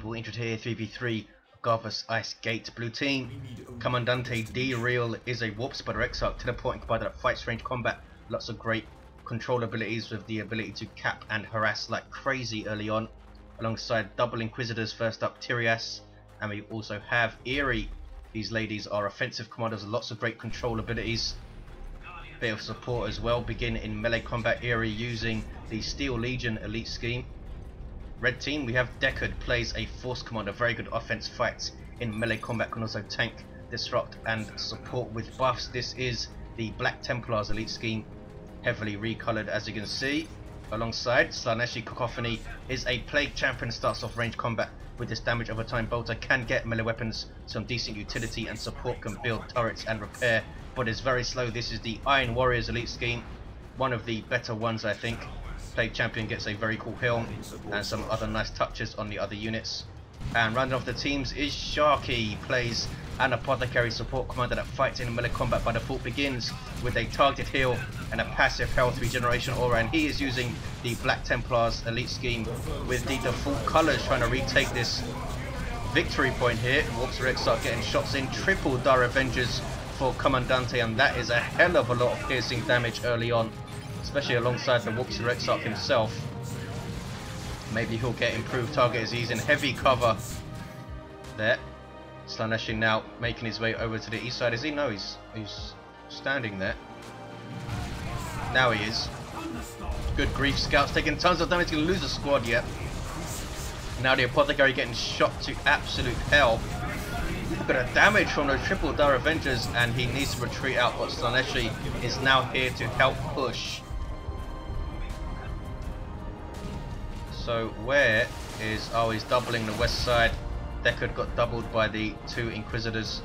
people, entered here 3v3 Garvus Ice Gate. Blue team, Commandante D-Real is a warp spider Exarch teleporting provider that fights range combat. Lots of great control abilities with the ability to cap and harass like crazy early on. Alongside double Inquisitors, first up Tirias, and we also have Eerie. These ladies are offensive commanders, lots of great control abilities. Bit of support as well. Begin in melee combat. Eerie using the Steel Legion elite scheme. Red team, we have Deckard, plays a force commander, very good offense, fights in melee combat, can also tank, disrupt and support with buffs. This is the Black Templars elite scheme, heavily recolored as you can see. Alongside, Slaaneshi Cacophony is a plague champion, starts off range combat with this damage over time bolter, can get melee weapons, some decent utility and support, can build turrets and repair, but is very slow. This is the Iron Warriors elite scheme, one of the better ones I think. Plague champion gets a very cool helm and some other nice touches on the other units. And rounding off the teams is shAAArkyyy, plays an Apothecary support commander that fights in melee combat by default, begins with a targeted heal and a passive health regeneration aura, and he is using the Black Templars elite scheme with the default colours, trying to retake this victory point here. Warp Spider Exarch getting shots in, triple Dire Avengers for Commandante, and that is a hell of a lot of piercing damage early on, especially alongside the Warp Spider Exarch himself. Maybe he'll get improved target as he's in heavy cover there. Slaaneshi now making his way over to the east side. Is he? No, he's standing there. Now he is. Good grief, Scouts taking tons of damage, going to lose a squad yet. Now the Apothecary getting shot to absolute hell. Look at the damage from those triple Dire Avengers, and he needs to retreat out, but Slaaneshi is now here to help push. So where is, oh, he's doubling the west side. Deckard got doubled by the two Inquisitors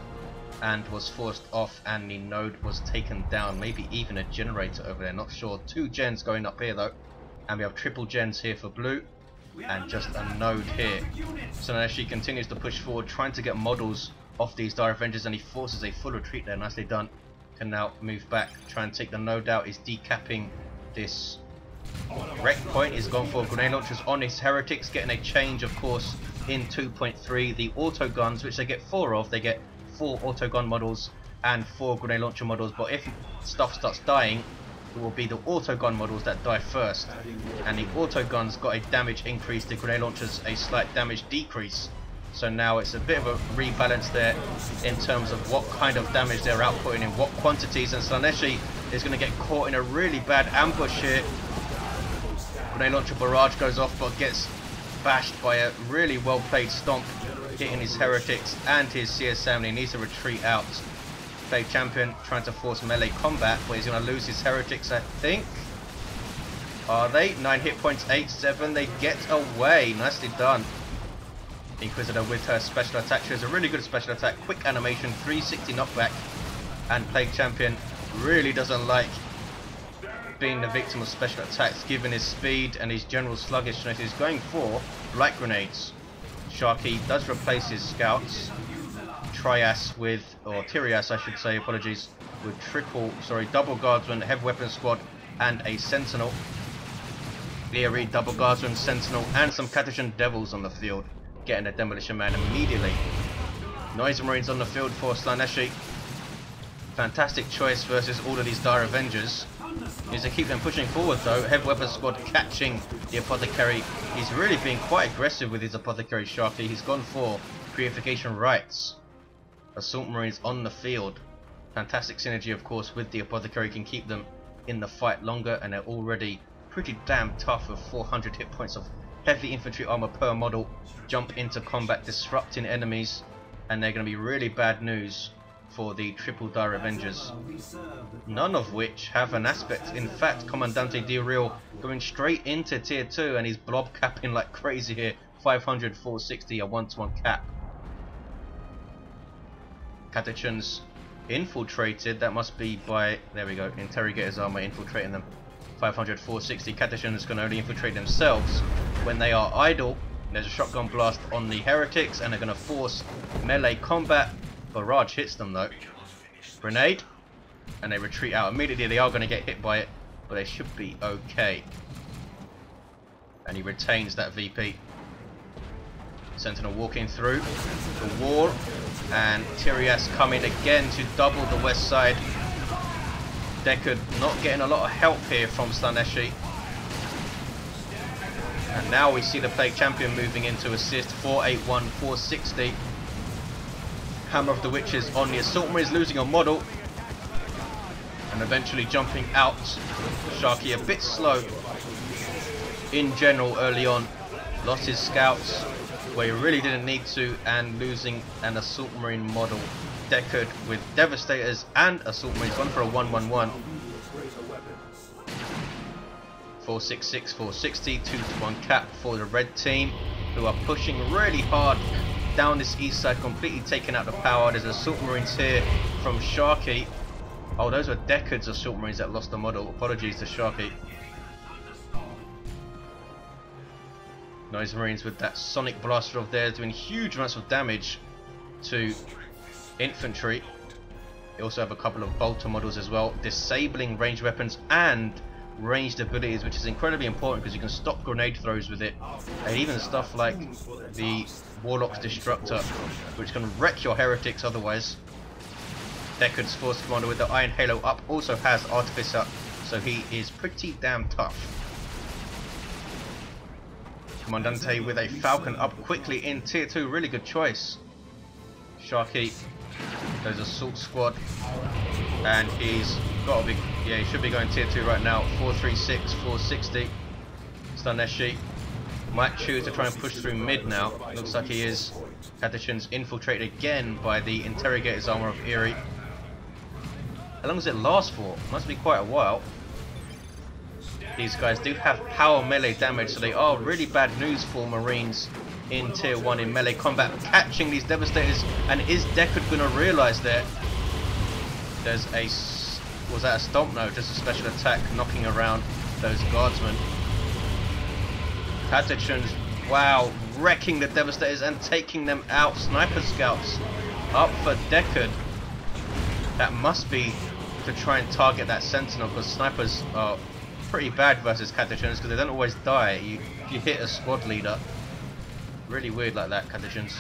and was forced off, and the node was taken down. Maybe even a generator over there, not sure. Two gens going up here though, and we have triple gens here for blue and just a node here. So now she continues to push forward, trying to get models off these Dire Avengers, and he forces a full retreat there. Nicely done. Can now move back, try and take the node out. He's decapping this wreck point. He's gone for grenade launchers on his heretics, getting a change of course in 2.3. The auto guns, which they get 4 of, they get 4 auto gun models and 4 grenade launcher models, but if stuff starts dying, it will be the auto gun models that die first, and the auto guns got a damage increase, the grenade launchers a slight damage decrease. So now it's a bit of a rebalance there in terms of what kind of damage they're outputting in what quantities, and Slaaneshi is going to get caught in a really bad ambush here. Grenade launcher barrage goes off, but gets bashed by a really well played stomp, hitting his heretics and his CSM. He needs to retreat out. Plague champion trying to force melee combat, but he's going to lose his heretics, I think. Are they? 9 hit points, 8-7. They get away. Nicely done. Inquisitor with her special attack. She has a really good special attack, quick animation, 360 knockback, and Plague champion really doesn't like being the victim of special attacks given his speed and his general sluggishness. He's going for light grenades. shAAArkyyy does replace his scouts. Tirias with, or Tirias I should say, apologies, with double guardsman, heavy weapon squad and a sentinel. Eerie, double guardsman, sentinel and some Catachan devils on the field, getting a demolition man immediately. Noise Marines on the field for Slaaneshi. Fantastic choice versus all of these Dire Avengers. Is to keep them pushing forward though. Heavy weapon squad catching the Apothecary. He's really being quite aggressive with his Apothecary shAAArkyyy. He's gone for purification rites. Assault Marines on the field. Fantastic synergy of course with the Apothecary, can keep them in the fight longer, and they're already pretty damn tough with 400 hit points of heavy infantry armor per model. Jump into combat, disrupting enemies, and they're going to be really bad news for the triple Dire Avengers, none of which have an aspect. In fact, Commandante D-Real going straight into tier 2, and he's blob capping like crazy here. 500, 460, a 1-to-1 cap. Catachans infiltrated, that must be by, there we go, Interrogator's armor infiltrating them. 500, 460, Catachans can only infiltrate themselves when they are idle. There's a shotgun blast on the heretics, and they're going to force melee combat. Barrage hits them though. Grenade, and they retreat out immediately. They are going to get hit by it, but they should be okay. And he retains that VP. Sentinel walking through the wall, and Tirias coming again to double the west side. Deckard not getting a lot of help here from Slaaneshi. And now we see the Plague Champion moving in to assist. 481, 460. Hammer of the Witches on the Assault Marines, losing a model. And eventually jumping out. shAAArkyyy a bit slow in general early on. Lost his scouts where he really didn't need to, and losing an Assault Marine model. Deckard with Devastators and Assault Marines, one for a 1-1-1. 466, 460, 2-1 cap for the red team, who are pushing really hard down this east side, completely taking out the power. There's Assault Marines here from shAAArkyyy. Oh, those were Deckard's Assault Marines that lost the model. Apologies to shAAArkyyy. Noise Marines with that Sonic Blaster of theirs doing huge amounts of damage to infantry. They also have a couple of bolter models as well, disabling ranged weapons and ranged abilities, which is incredibly important because you can stop grenade throws with it, and even stuff like the Warlock's Destructor, which can wreck your heretics otherwise. Deckard's Force Commander with the Iron Halo up also has Artificer, so he is pretty damn tough. Commandante with a Falcon up quickly in tier 2, really good choice. shAAArkyyy, there's Assault Squad, and he's got to be, yeah, he should be going tier 2 right now. 436, 460. Slaaneshi might choose to try and push through mid now. Looks like he is. Catechins infiltrated again by the Interrogator's armor of Eerie. How long does it last for? Must be quite a while. These guys do have power melee damage, so they are really bad news for Marines in tier 1 in melee combat. Catching these Devastators, and is Deckard going to realise there? There's a, was that a stomp? No, just a special attack knocking around those guardsmen. Catechins, wow, wrecking the Devastators and taking them out. Sniper Scouts up for Deckard. That must be to try and target that Sentinel, because snipers are pretty bad versus Catechins because they don't always die. You hit a squad leader. Really weird like that, Catechins.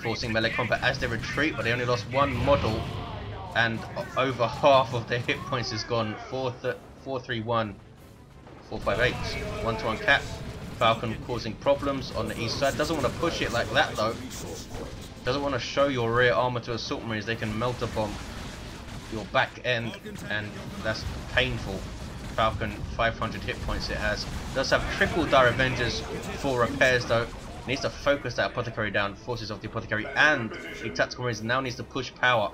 Forcing melee combat as they retreat, but they only lost one model, and over half of their hit points is gone. 431, 458. 1-1 cap. Falcon causing problems on the east side. Doesn't want to push it like that though. Doesn't want to show your rear armor to Assault Marines. They can melt upon your back end, and that's painful. Falcon, 500 hit points it has. Does have triple Dire Avengers for repairs though. Needs to focus that Apothecary down. Forces of the Apothecary and the Tactical Marines now needs to push power.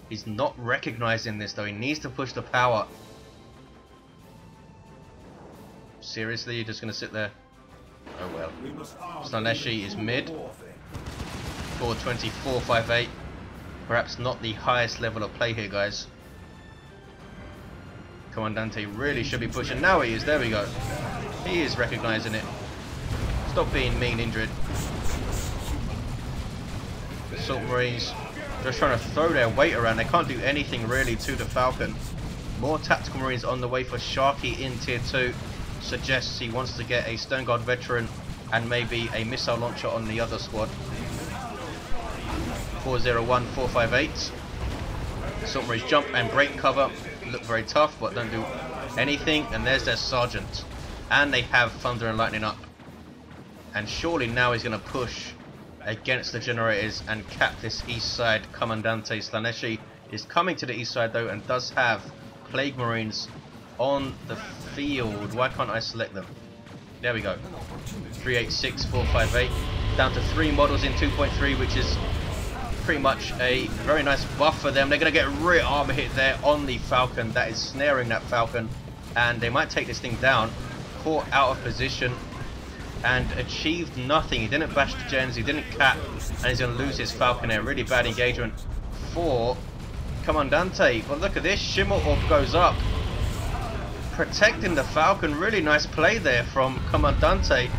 He's not recognizing this though. He needs to push the power. Seriously, you're just going to sit there? Oh well. Slaaneshi is mid. 420, 458. Perhaps not the highest level of play here, guys. Commandante really should be pushing. Now he is. There we go. He is recognizing it. Stop being mean, Indrid. Assault Marines just trying to throw their weight around. They can't do anything really to the Falcon. More Tactical Marines on the way for shAAArkyyy in tier 2. Suggests he wants to get a Stone Guard veteran and maybe a missile launcher on the other squad. 401, 458. Assault Marines jump and break cover. Look very tough, but don't do anything. And there's their Sergeant. And they have Thunder and Lightning up. And surely now he's going to push against the generators and cap this east side. Commandante Slaaneshi is coming to the east side though, and does have Plague Marines on the field. Why can't I select them? There we go. 386, 458. Down to 3 models in 2.3, which is pretty much a very nice buff for them. They're going to get rear armor hit there on the Falcon. That is snaring that Falcon, and they might take this thing down. Caught out of position and achieved nothing. He didn't bash the gens, he didn't cap, and he's going to lose his Falcon here. Really bad engagement for Commandante. But look at this, Shimmer Orb goes up, protecting the Falcon. Really nice play there from Commandante,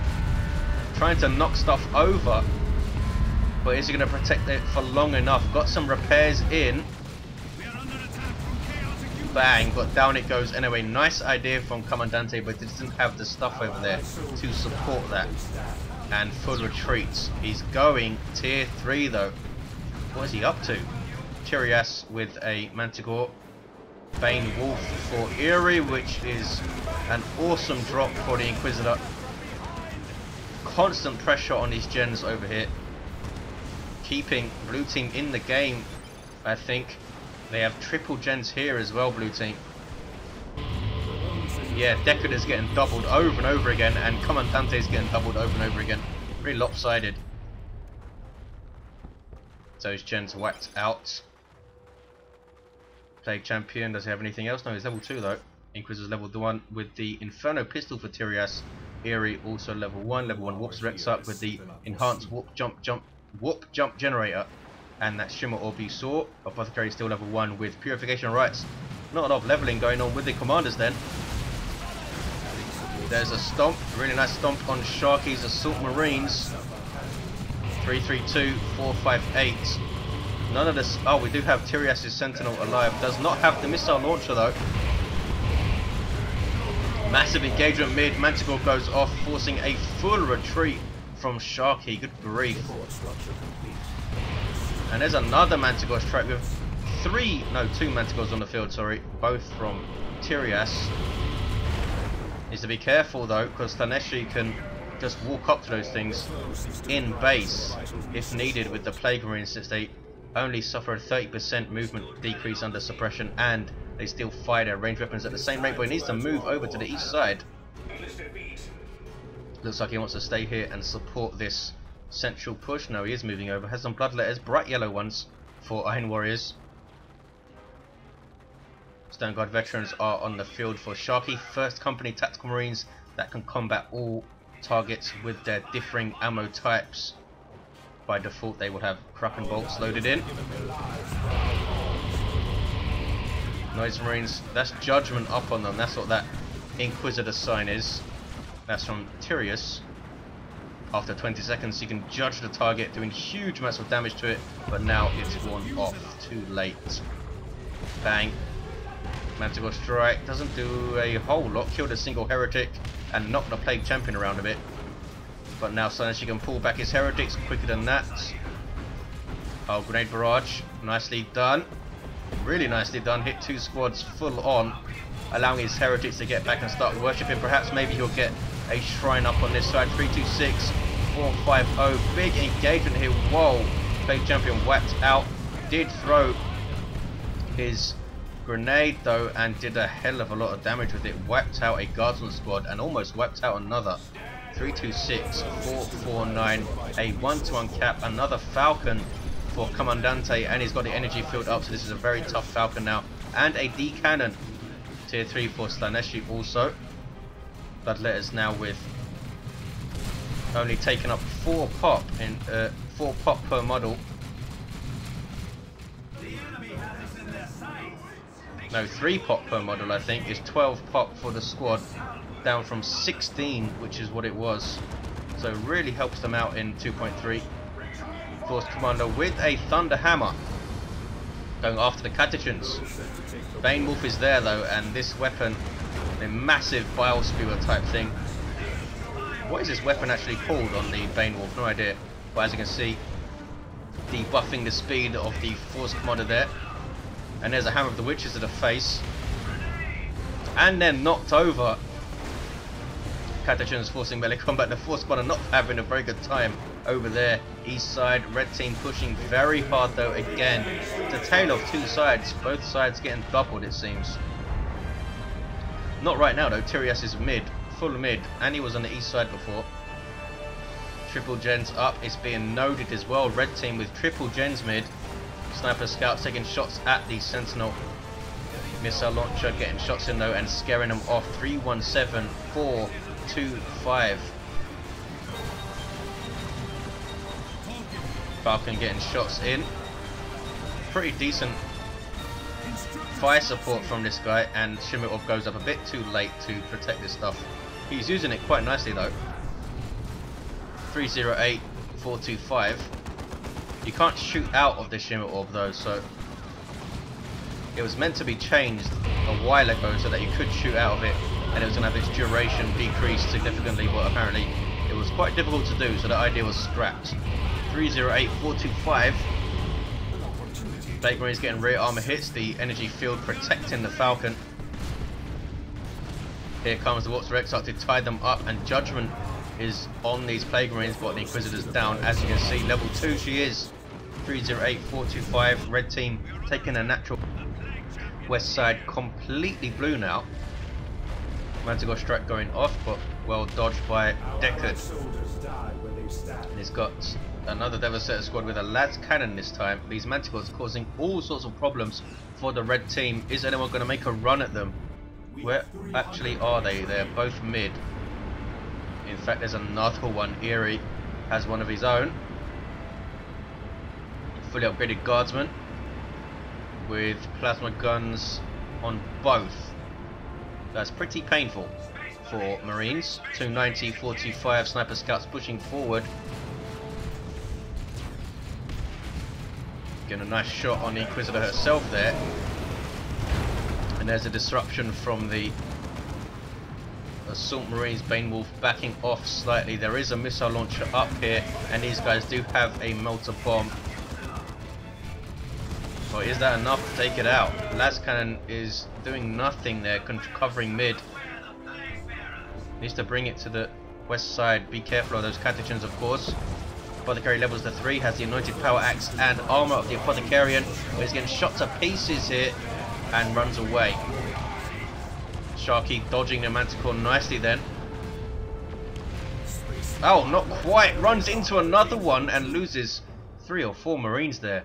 trying to knock stuff over. But is he going to protect it for long enough? Got some repairs in. Bang, but down it goes. Anyway, nice idea from Commandante, but doesn't have the stuff over there to support that. and full retreats. He's going tier 3 though. What is he up to? Tirias with a Manticore. Bane Wolf for Eerie, which is an awesome drop for the Inquisitor. Constant pressure on these gens over here. Keeping blue team in the game, I think. They have triple gens here as well, blue team. Yeah, Deckard is getting doubled over and over again, and Commandante is getting doubled over and over again. Really lopsided. So his gens whacked out. Plague Champion, does he have anything else? No, he's level 2 though. Inquisitor's level 1 with the Inferno Pistol for Tirias. Eerie also level 1. Level 1 warps Rex up with the enhanced warp jump generator. And that Shimmer Orb you saw. Apothecary still level 1 with Purification Rites. Not a lot of leveling going on with the commanders then. There's a stomp, really nice stomp on shAAArkyyy's Assault Marines. 332, 458. None of this. Oh, we do have Tirias' Sentinel alive. Does not have the missile launcher though. Massive engagement mid. Manticore goes off, forcing a full retreat from shAAArkyyy. Good grief. And there's another Manticore strike with two Manticores on the field, sorry. Both from Tirias. Needs to be careful though, because Slaaneshi can just walk up to those things in base if needed with the Plague Marines, since they only suffer a 30% movement decrease under suppression and they still fire their ranged weapons at the same rate, but he needs to move over to the east side. Looks like he wants to stay here and support this central push. No, he is moving over. Has some bloodletters, bright yellow ones for Iron Warriors. Stone Guard veterans are on the field for shAAArkyyy. First company tactical marines that can combat all targets with their differing ammo types. By default they will have Kraken bolts loaded in. Noise Marines, that's judgment up on them. That's what that Inquisitor sign is. That's from Tirias. After 20 seconds you can judge the target, doing huge amounts of damage to it, but now it's worn off. Too late. Bang. Manticore strike doesn't do a whole lot. Killed a single heretic and knocked the Plague Champion around a bit. But now Slaaneshi can pull back his heretics quicker than that. Oh, grenade barrage. Nicely done. Really nicely done. Hit 2 squads full on, allowing his heretics to get back and start worshipping. Perhaps maybe he'll get a shrine up on this side. 326, 450. Big engagement here. Whoa. Plague Champion whacked out. Did throw his grenade though and did a hell of a lot of damage with it. Wiped out a Guardsman squad and almost wiped out another. 326, 449, a 1-to-1 cap, another Falcon for Commandante, and he's got the energy filled up, so this is a very tough Falcon now. And a D cannon, tier 3 for Slaaneshi also. Bloodletters now with only taking up 4 pop in 4 pop per model. No, 3 pop per model I think. Is 12 pop for the squad, down from 16, which is what it was. So really helps them out in 2.3. Force Commander with a Thunder Hammer, going after the Catechins. Bane Wolf is there though, and this weapon, a massive Bile Spewer type thing. What is this weapon actually called on the Bane Wolf? No idea. But as you can see, debuffing the speed of the Force Commander there. And there's a Hammer of the Witches to the face. And then knocked over. Catechins forcing melee combat. The Force Commander not having a very good time over there. East side, red team pushing very hard though again. It's a tale of 2 sides. Both sides getting doubled it seems. Not right now though. Tirias is mid. Full mid. And he was on the east side before. Triple gens up. It's being noded as well. Red team with triple gens mid. Sniper scouts taking shots at the Sentinel missile launcher, getting shots in though and scaring them off. 317, 425. Falcon getting shots in. Pretty decent fire support from this guy, and Shimmer Orb goes up a bit too late to protect this stuff. He's using it quite nicely though. 308, 425. You can't shoot out of the Shimmer Orb though, so it was meant to be changed a while ago so that you could shoot out of it and it was going to have its duration decreased significantly, but apparently it was quite difficult to do, so the idea was scrapped. 308425. Plague Marines getting rear armor hits, the energy field protecting the Falcon. Here comes the Warps of Exarch to tie them up, and Judgment is on these Plague Marines, but the Inquisitor's down. As you can see, level 2 she is. 308425. Red team taking a natural. West side completely blue now. Manticore strike going off, but well dodged by Deckard. And he's got another Devastator squad with a Las Cannon this time. These Manticores causing all sorts of problems for the red team. Is anyone going to make a run at them? Where actually are they? They're both mid. In fact, there's another one. Eerie has one of his own. Fully upgraded guardsman with plasma guns on both. That's pretty painful for Marines. 290, 425 sniper scouts pushing forward. Getting a nice shot on the Inquisitor herself there. And there's a disruption from the Assault Marines. Bane Wolf backing off slightly. There is a missile launcher up here, and these guys do have a melter bomb. But is that enough to take it out? Las Cannon is doing nothing there, covering mid. Needs to bring it to the west side. Be careful of those catechins, of course. Apothecary levels to 3, has the anointed power axe and armor of the Apothecarian, but he's getting shot to pieces here and runs away. shAAArkyyy dodging the Manticore nicely then. Oh, not quite. Runs into another one and loses 3 or 4 Marines there.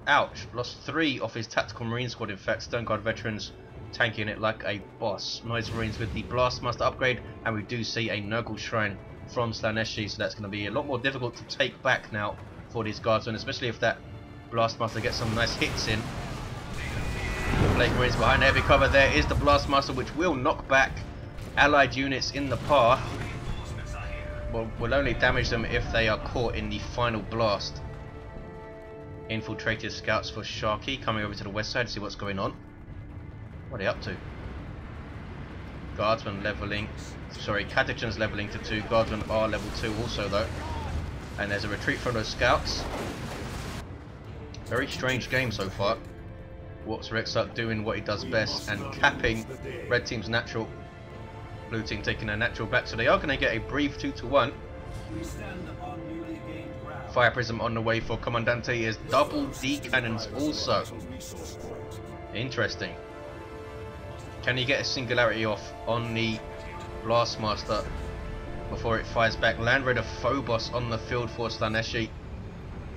Ouch. Lost 3 of his tactical Marine squad. In fact, Stone Guard veterans tanking it like a boss. Noise Marines with the Blastmaster upgrade, and we do see a Nurgle Shrine from Slaaneshi, so that's going to be a lot more difficult to take back now for these guardsmen, especially if that Blastmaster gets some nice hits in. Plague Marines behind heavy cover. There is the Blastmaster, which will knock back allied units in the path. Well, will only damage them if they are caught in the final blast. Infiltrated scouts for shAAArkyyy coming over to the west side to see what's going on. What are they up to? Guardsmen leveling, sorry, catechins leveling to 2. Guardsmen are level 2 also though. And there's a retreat from those scouts. Very strange game so far. Warps of Exarch doing what he does best and capping red team's natural. Blue team taking a natural back, so they are going to get a brief 2-1. Fire Prism on the way for Commandante. Is double D cannons also. Interesting. Can he get a singularity off on the Blastmaster before it fires back? Land Raider Phobos on the field for Slaaneshi.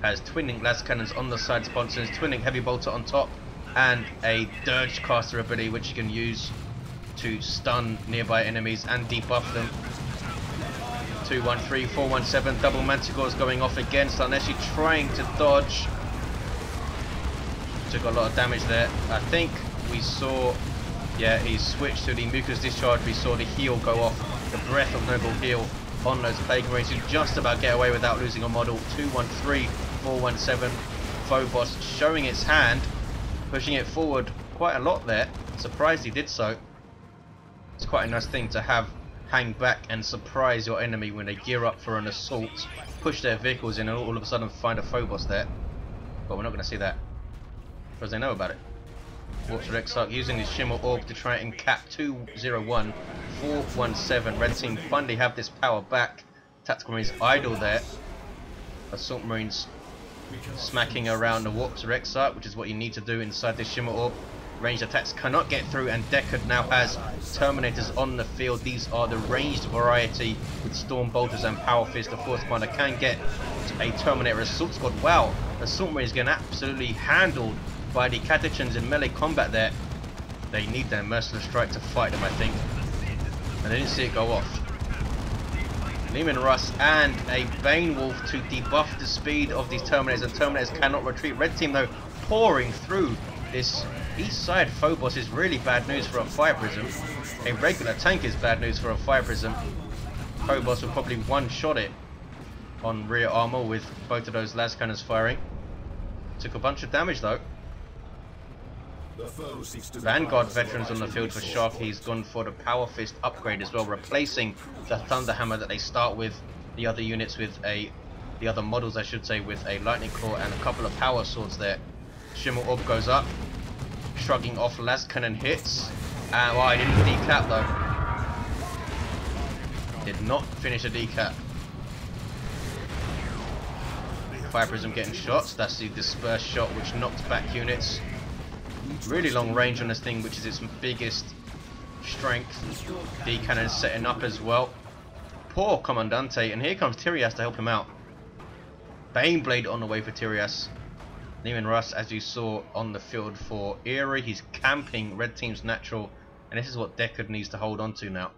Has twinning las cannons on the side sponsors, twinning heavy bolter on top, and a Dirge caster ability which you can use to stun nearby enemies and debuff them. 213, 417, double Manticores going off again. Slaaneshi trying to dodge. Took a lot of damage there. I think we saw, yeah, he switched to the Mucus Discharge. We saw the heal go off, the Breath of Noble Heal on those Plague Marines who just about get away without losing a model. 213, 417, Phobos showing its hand, pushing it forward quite a lot there. Surprised he did so. It's quite a nice thing to have hang back and surprise your enemy when they gear up for an assault, push their vehicles in and all of a sudden find a Phobos there. But we're not going to see that because they know about it. Warps of Exarch using his Shimmer Orb to try and cap 201, 417. Red team finally have this power back. Tactical Marines idle there. Assault Marines smacking around the Warps of Exarch, which is what you need to do inside this Shimmer Orb. Ranged attacks cannot get through, and Deckard now has Terminators on the field. These are the ranged variety with Storm Bolters and Power Fist. The 4th commander can get a Terminator Assault Squad. Wow, Assault Marines getting absolutely handled by the Catechins in melee combat there. They need their Merciless Strike to fight them, I think. And they didn't see it go off. Lehman Russ and a Bane Wolf to debuff the speed of these Terminators, and Terminators cannot retreat. Red team though pouring through this east side. Phobos is really bad news for a Fire Prism. A regular tank is bad news for a Fire Prism. Phobos will probably one-shot it on rear armor with both of those las cannons firing. Took a bunch of damage though. Vanguard veterans on the field for shAAArkyyy. He's gone for the Power Fist upgrade as well, replacing the Thunder Hammer that they start with. The other units with the other models I should say, with a Lightning Claw and a couple of Power Swords there. Shimmer Orb goes up, shrugging off las cannon hits. And well, I didn't decap though. Did not finish a decap. Fire Prism getting shots. That's the disperse shot which knocked back units. Really long range on this thing, which is its biggest strength. D cannon setting up as well. Poor Commandante, and here comes Tirias to help him out. Baneblade on the way for Tirias. Neiman Russ, as you saw on the field for Eerie, he's camping red team's natural, and this is what Deckard needs to hold on to now.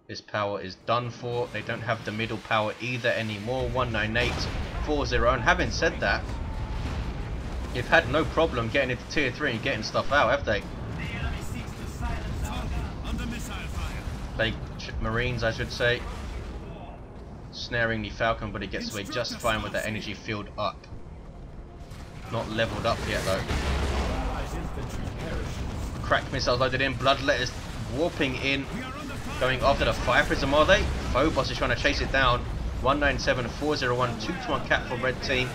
This power is done for. They don't have the middle power either anymore. 19840. And having said that, they've had no problem getting into tier 3 and getting stuff out, have they? They Marines, I should say, snaring the Falcon, but he gets away just fine with the energy field up. Not leveled up yet though. Crack missiles loaded in, Bloodletters warping in, going after the Fire Prism, are they? Phobos is trying to chase it down. 197401, 2-to-1 cap for red team.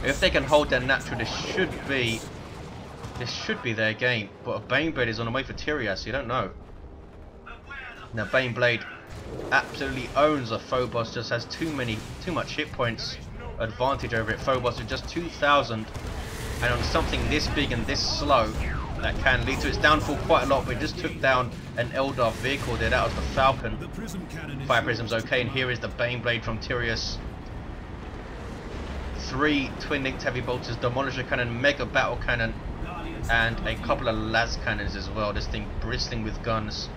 If they can hold their natural, this should be their game. But a Baneblade is on the way for Tirias, you don't know. Now Baneblade absolutely owns a Phobos, just has too much hit points advantage over it. Phobos with just 2,000, and on something this big and this slow, that can lead to its downfall quite a lot. But it just took down an Eldar vehicle there. That was the Falcon. Fire Prism's okay, and here is the Baneblade from Tirias. 3 twin-linked heavy bolters, Demolisher Cannon, Mega Battle Cannon, and a couple of las cannons as well. This thing bristling with guns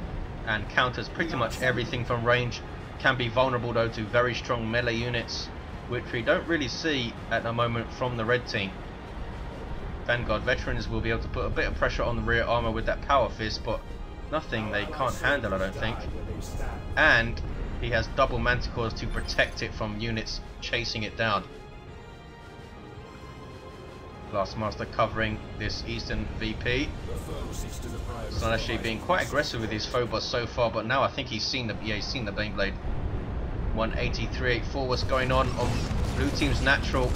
and counters pretty much everything from range. Can be vulnerable though to very strong melee units, which we don't really see at the moment from the red team. Vanguard veterans will be able to put a bit of pressure on the rear armor with that Power Fist, but nothing they can't handle, I don't think. And he has double Manticores to protect it from units chasing it down. Glassmaster covering this eastern VP. Slaaneshi being quite aggressive with his Phobos so far, but now I think he's seen the Baneblade. 18384, what's going on blue team's natural.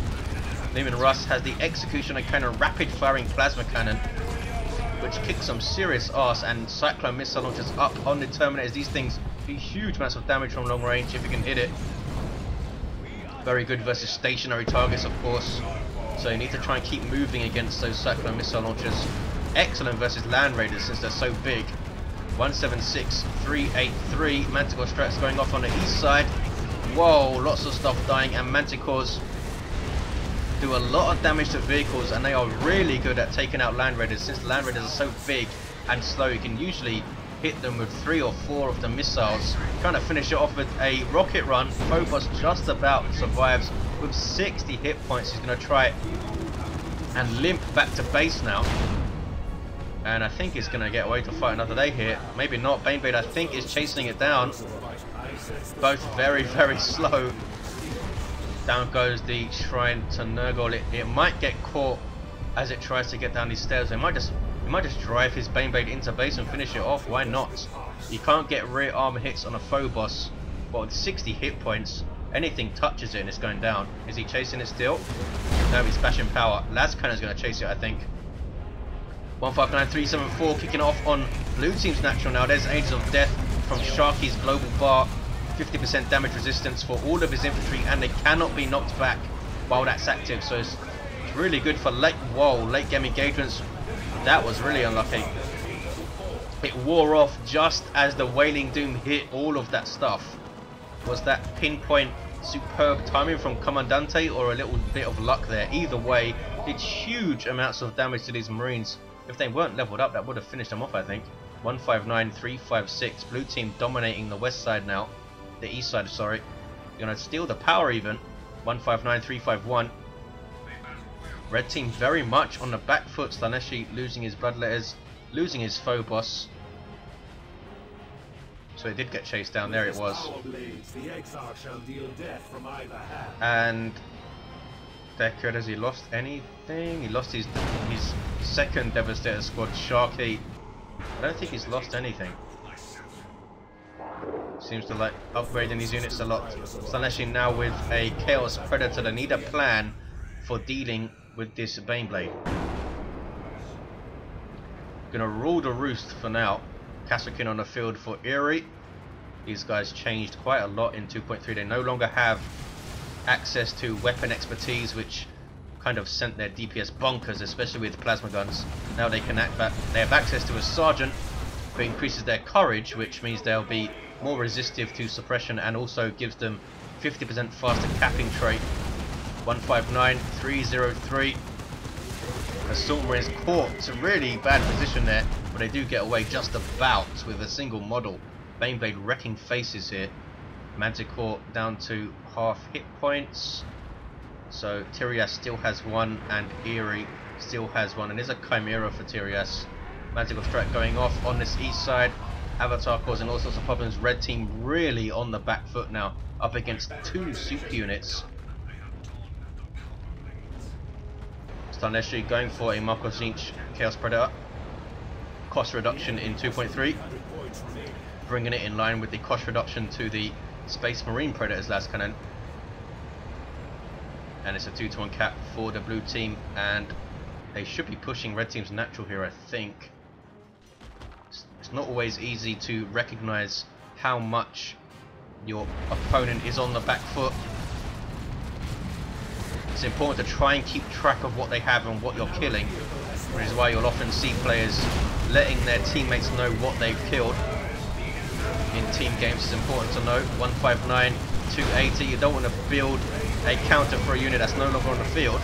Neiman Russ has the Executioner Cannon, rapid firing plasma cannon, which kicks some serious arse, and Cyclone missile launchers up on the Terminators. These things do huge amounts of damage from long range if you can hit it. Very good versus stationary targets, of course. So you need to try and keep moving against those Cyclone missile launchers. Excellent versus Land Raiders since they're so big. 176383, Manticore strats going off on the east side. Whoa, lots of stuff dying, and Manticores do a lot of damage to vehicles, and they are really good at taking out Land Raiders. Since Land Raiders are so big and slow, you can usually hit them with 3 or 4 of the missiles. Trying to finish it off with a rocket run. Phobos just about survives with 60 hit points. He's going to try it and limp back to base now. And I think he's going to get away to fight another day here. Maybe not. Baneblade, I think, is chasing it down. Both very, very slow. Down goes the Shrine to Nurgle. It might get caught as it tries to get down these stairs. He might just drive his Baneblade into base and finish it off. Why not? You can't get rear armor hits on a Phobos, but with 60 hit points, anything touches it and it's going down. Is he chasing it still? No, he's bashing power. Las Cannon's going to chase it, I think. 159374 kicking off on blue team's natural now. There's Angels of Death from shAAArkyyy's global bar. 50% damage resistance for all of his infantry, and they cannot be knocked back while that's active. So it's really good for late game engagements. That was really unlucky. It wore off just as the Wailing Doom hit all of that stuff. Was that pinpoint superb timing from Commandante, or a little bit of luck there? Either way, did huge amounts of damage to these Marines. If they weren't leveled up, that would have finished them off, I think. 159356, blue team dominating the west side now. The east side, sorry. You're going to steal the power even. 159351. Red team very much on the back foot. Slaaneshi losing his Bloodletters, losing his Phobos. So it did get chased down. There it was. And Deckard, has he lost anything? He lost his second Devastator squad, shAAArkyyy. I don't think he's lost anything. Seems to like upgrading these units a lot. Slaaneshi now with a Chaos Predator. They need a plan for dealing with this Baneblade. Gonna rule the roost for now. Kasrkin on the field for Eerie. These guys changed quite a lot in 2.3. They no longer have access to weapon expertise, which kind of sent their DPS bonkers, especially with plasma guns. Now they can they have access to a sergeant who increases their courage, which means they'll be more resistive to suppression and also gives them 50% faster capping trait. 159, 303. Assault Marines caught. It's a really bad position there, but they do get away just about with a single model. Baneblade wrecking faces here. Manticore down to half hit points. So Tirias still has one and Eerie still has one. And there's a Chimera for Tirias. Manticore strike going off on this east side. Avatar causing all sorts of problems. Red team really on the back foot now, up against two super units. Slaaneshi going for a Marcos Inch Chaos Predator. Cost reduction in 2.3. Bringing it in line with the cost reduction to the Space Marine Predators last cannon. And it's a 2-to-1 cap for the blue team, and they should be pushing red team's natural here, I think. It's not always easy to recognize how much your opponent is on the back foot. It's important to try and keep track of what they have and what you're killing, which is why you'll often see players letting their teammates know what they've killed. In team games, it's important to note. 159, 280. You don't want to build a counter for a unit that's no longer on the field.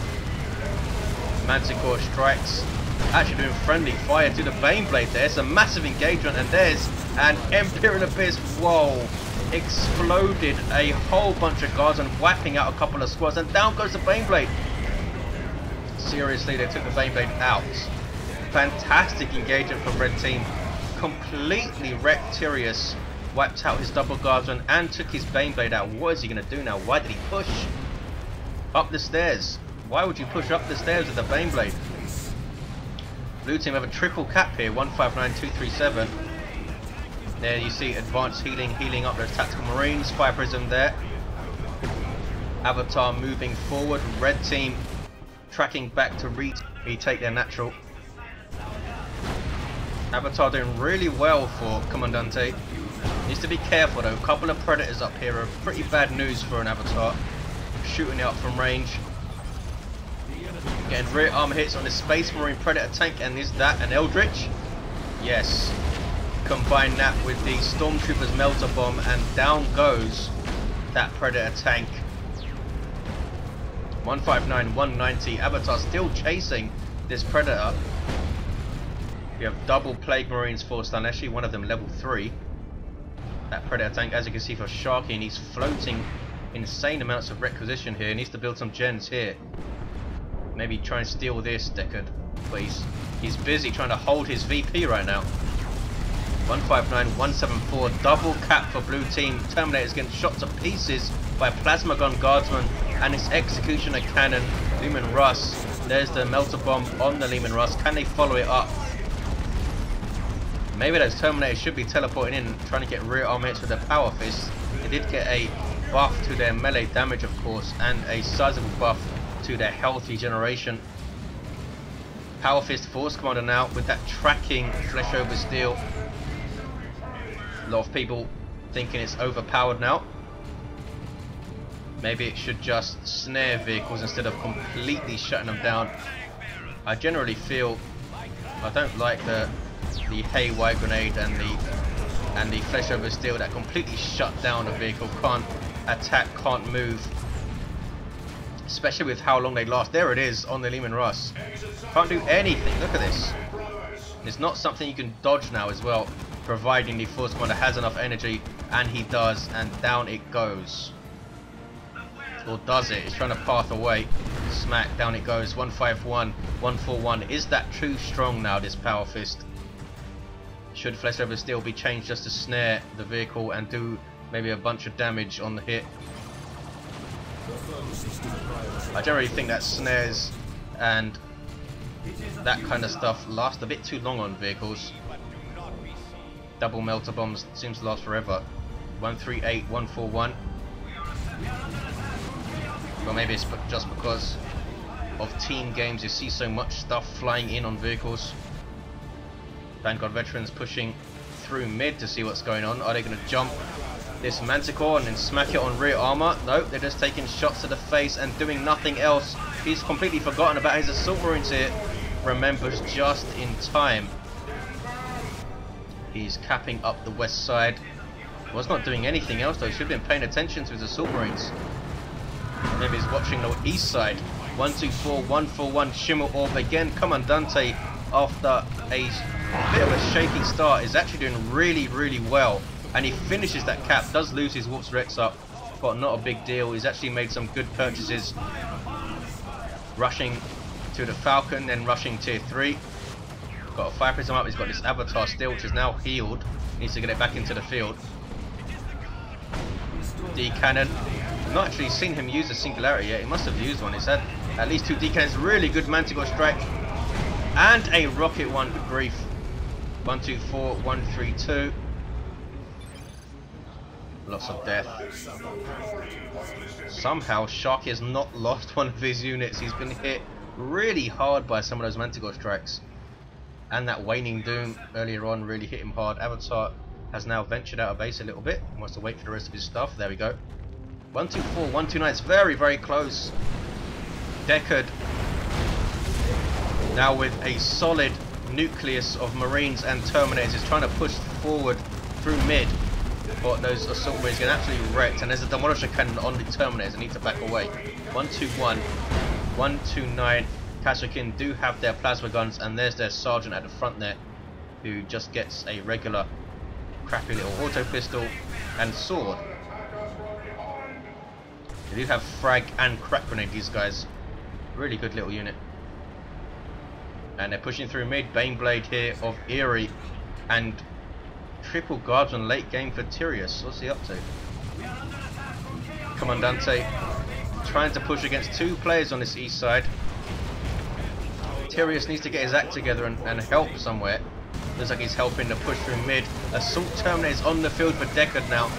Manticore strikes, actually doing friendly fire to the Baneblade there. It's a massive engagement, and there's an Imperial Abyss. Whoa! Exploded a whole bunch of guards and wiping out a couple of squads, and down goes the Baneblade. Seriously, they took the Baneblade out. Fantastic engagement from red team. Completely wrecked Tirias, wiped out his double guardsman and took his Baneblade out. What is he going to do now? Why did he push up the stairs? Why would you push up the stairs with the Baneblade? Blue team have a triple cap here, 159, 237. There you see advanced healing up those tactical marines. Fire prism there. Avatar moving forward. Red team tracking back to retake their natural. Avatar doing really well for Commandante. Needs to be careful though. A couple of predators up here are pretty bad news for an Avatar. Shooting it up from range. Getting rear armor hits on this Space Marine Predator tank, and is that an Eldritch? Yes. Combine that with the Stormtrooper's Melter Bomb, and down goes that Predator tank. 159, 190. Avatar still chasing this Predator. We have double Plague Marines for Slaaneshi, one of them level 3. That Predator tank, as you can see for shAAArkyyy, and he's floating insane amounts of requisition here. He needs to build some gens here. Maybe try and steal this, Deckard. But he's busy trying to hold his VP right now. 159, 174, double cap for blue team. Terminator's getting shot to pieces by Plasma Gun Guardsman and his Executioner Cannon, Lumen Russ. There's the Melter Bomb on the Lumen Russ. Can they follow it up? Maybe those Terminators should be teleporting in, trying to get rear armor hits with their Power Fist. They did get a buff to their melee damage, of course, and a sizable buff to their health regeneration. Power Fist Force Commander now with that tracking flesh over steel. A lot of people thinking it's overpowered now. Maybe it should just snare vehicles instead of completely shutting them down. I generally feel I don't like the haywire grenade and the flesh over steel that completely shut down a vehicle. Can't attack, can't move, especially with how long they last. There it is on the Lumen Russ. Can't do anything. Look at this. It's not something you can dodge now as well, providing the Force Commander has enough energy, and he does, and down it goes. Or does it? It's trying to path away. Smack, down it goes. 151, 141. Is that too strong now, this Power Fist? Should Flesh Over Steel be changed just to snare the vehicle and do maybe a bunch of damage on the hit? I generally think that snares and that kind of stuff last a bit too long on vehicles. Double melter bombs seems to last forever. 138, 141. Well, maybe it's just because of team games you see so much stuff flying in on vehicles. Vanguard veterans pushing through mid to see what's going on. Are they going to jump this Manticore and then smack it on rear armor? Nope, they're just taking shots to the face and doing nothing else. He's completely forgotten about his assault marines here. Remembers just in time. He's capping up the west side. Was not doing anything else though. Should have been paying attention to his assault marines. Maybe he's watching the east side. 124, 141, shimmer orb again. Commandante, after a bit of a shaky start, is actually doing really well. And he finishes that cap, does lose his Warps Rex up, but not a big deal. He's actually made some good purchases. Rushing to the Falcon, then rushing tier 3. Got a Fire Prism up, he's got this Avatar still, which is now healed. Needs to get it back into the field. D cannon. Not actually seen him use a Singularity yet. He must have used one. He's had at least 2 D cannons. Really good Manticore strike. And a rocket one. Good grief. 124, 132. Lots of death. Somehow shAAArkyyy has not lost one of his units. He's been hit really hard by some of those Manticore strikes. And that Waning Doom earlier on really hit him hard. Avatar has now ventured out of base a little bit. He wants to wait for the rest of his stuff. There we go. 124, 129. It's very close. Deckard now with a solid nucleus of Marines and Terminators is trying to push forward through mid. But those assault marines get absolutely wrecked, and there's a Demolisher Cannon on the Terminators and need to back away. 121, 129. Kashyyykin do have their plasma guns, and there's their sergeant at the front there, who just gets a regular crappy little auto pistol and sword. They do have frag and crack grenade, these guys. Really good little unit. And they're pushing through mid. Baneblade here of Eerie, and triple guardsman late game for Tirias. What's he up to? Commandante trying to push against 2 players on this east side. Tirias needs to get his act together and help somewhere. Looks like he's helping to push through mid. Assault Terminators on the field for Deckard now.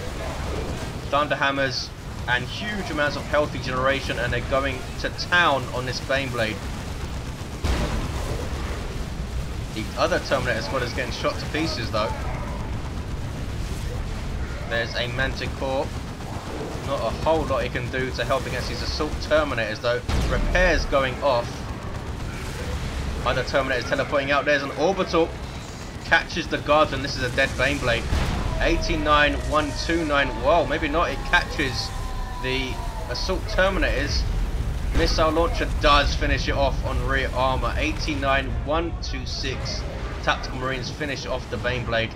Thunderhammers and huge amounts of health regeneration, and they're going to town on this Baneblade. The other Terminator squad is getting shot to pieces though. There's a Manticore. Not a whole lot he can do to help against these Assault Terminators though. Repairs going off. Other Terminators teleporting out. There's an Orbital. Catches the guards, and this is a dead Baneblade. 89, 129. Whoa, maybe not. It catches the Assault Terminators. Missile launcher does finish it off on rear armor. 89, 126. Tactical Marines finish off the Baneblade.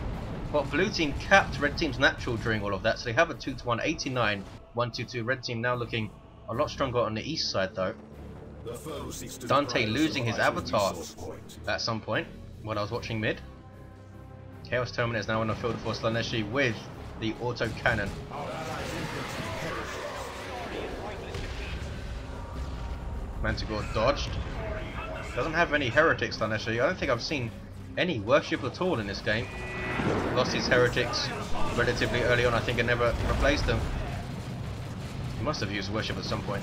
But blue team capped red team's natural during all of that, so they have a 2-1. 89, 122. Red team now looking a lot stronger on the east side though. Dante losing his Avatar at some point when I was watching mid. Chaos Terminator is now on the field for Slaaneshi with the auto cannon. Manticore dodged. Doesn't have any heretics, Slaaneshi. I don't think I've seen any worship at all in this game. Lost his heretics relatively early on, I think, and never replaced them. He must have used worship at some point.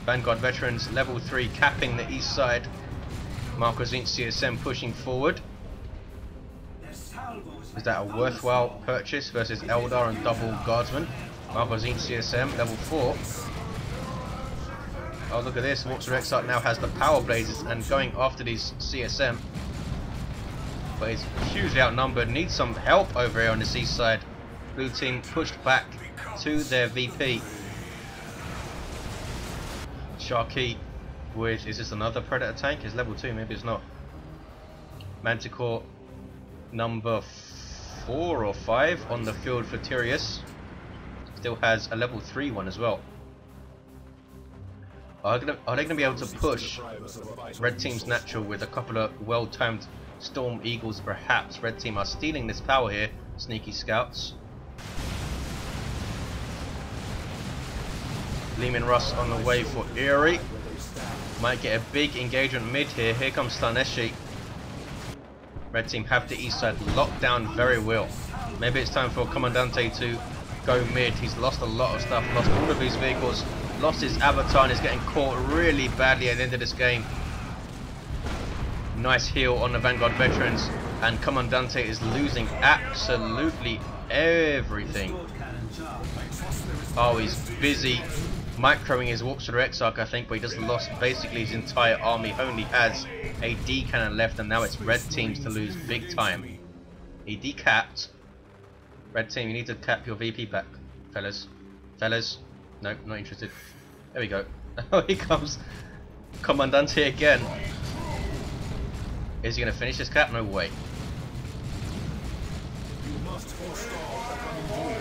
Vanguard veterans level 3 capping the east side. Marcos Inc CSM pushing forward. Is that a worthwhile purchase versus Eldar and double guardsman? Marcos Inc CSM level 4. Oh, look at this. Warps Exarch now has the power blazes and going after these CSM. But he's hugely outnumbered. Needs some help over here on the east side. Blue team pushed back to their VP. shAAArkyyy with, is this another Predator tank? It's level 2, maybe it's not. Manticore number 4 or 5 on the field for Tirias. Still has a level 3 one as well. Are they going to be able to push red team's natural with a couple of well-timed Storm Eagles perhaps? Red team are stealing this power here. Sneaky scouts. Leman Russ on the way for Eerie. Might get a big engagement mid here. Here comes Slaaneshi. Red team have the east side locked down very well. Maybe it's time for Commandante to go mid. He's lost a lot of stuff, lost all of his vehicles, lost his avatar, and is getting caught really badly at the end of this game. Nice heal on the Vanguard veterans, and Commandante is losing absolutely everything. Oh, he's busy microing his warps to the Exarch, I think, but he just lost basically his entire army. Only has a D cannon left, and now it's red teams to lose big time. He decapped. Red team, you need to cap your VP back, fellas. Fellas, no, not interested. There we go. Oh, here comes Commandante again. Is he going to finish this cap? No way.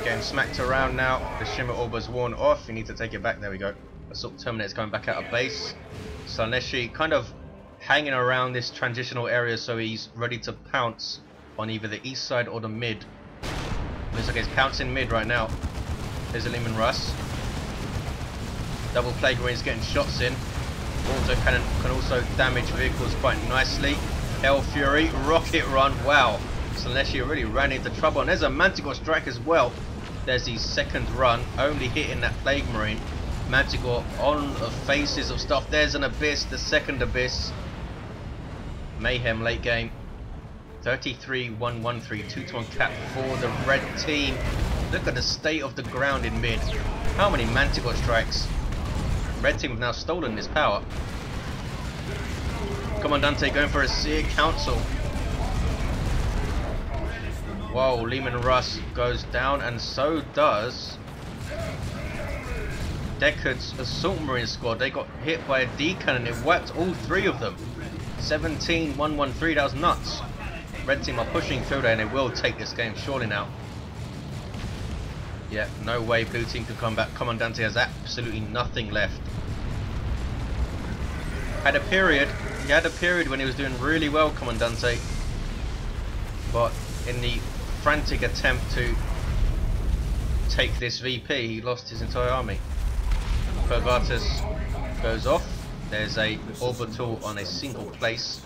Getting smacked around now. The Shimmer Orb was worn off. You need to take it back. There we go. Assault Terminator's going back out of base. Slaaneshi kind of hanging around this transitional area, so he's ready to pounce on either the east side or the mid. Looks like he's pouncing mid right now. There's a Leman Russ. Double Plague Marines getting shots in. Auto Cannon can also damage vehicles quite nicely. Hell Fury, Rocket Run. Wow. Slaaneshi really ran into trouble. And there's a Manticore Strike as well. There's his second run, only hitting that Plague Marine. Manticore on the faces of stuff. There's an Abyss, the second Abyss. Mayhem late game. 33-113, 2-1 cap for the red team. Look at the state of the ground in mid. How many Manticore Strikes? Red team have now stolen this power. Commandante going for a Seer Council. Whoa, Leman Russ goes down, and so does Deckard's Assault Marine squad. They got hit by a D cannon. It wiped all three of them. 17-113, that was nuts. Red team are pushing through there, and they will take this game surely now. Yeah, no way blue team can come back. Commandante has absolutely nothing left. He had a period when he was doing really well, Commandante. But in the frantic attempt to take this VP, he lost his entire army. Purgatus goes off. There's a orbital on a single place.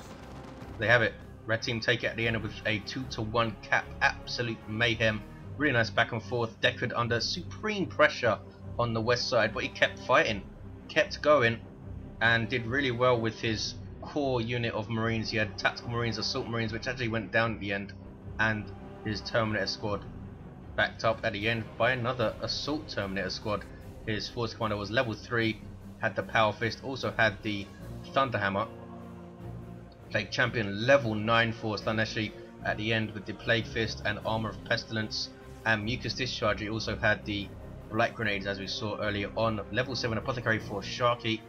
They have it. Red team take it at the end with a 2-1 cap. Absolute mayhem. Really nice back and forth. Deckard under supreme pressure on the west side, but he kept fighting, kept going, and did really well with his core unit of Marines. He had Tactical Marines, Assault Marines, which actually went down at the end, and his Terminator squad backed up at the end by another Assault Terminator squad. His Force Commander was level 3, had the Power Fist, also had the Thunderhammer. Plague Champion level 9 for Slaaneshi at the end with the Plague Fist and Armor of Pestilence, and Mucus Discharge. He also had the Blight Grenades, as we saw earlier on. Level 7 Apothecary for shAAArkyyy.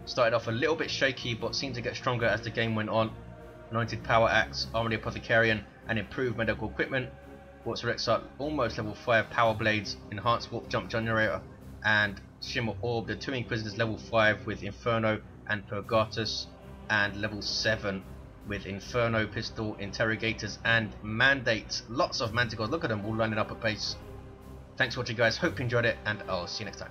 Started off a little bit shaky, but seemed to get stronger as the game went on. Anointed Power Axe, Armored Apothecarian, and improved medical equipment. Warps Exarch, almost level 5 Power Blades, Enhanced Warp Jump Generator, and Shimmer Orb. The 2 Inquisitors level 5 with Inferno and Purgatus, and level 7 with Inferno, Pistol, Interrogators, and Mandates. Lots of Manticores. Look at them all lining up at base. Thanks for watching, guys. Hope you enjoyed it, and I'll see you next time.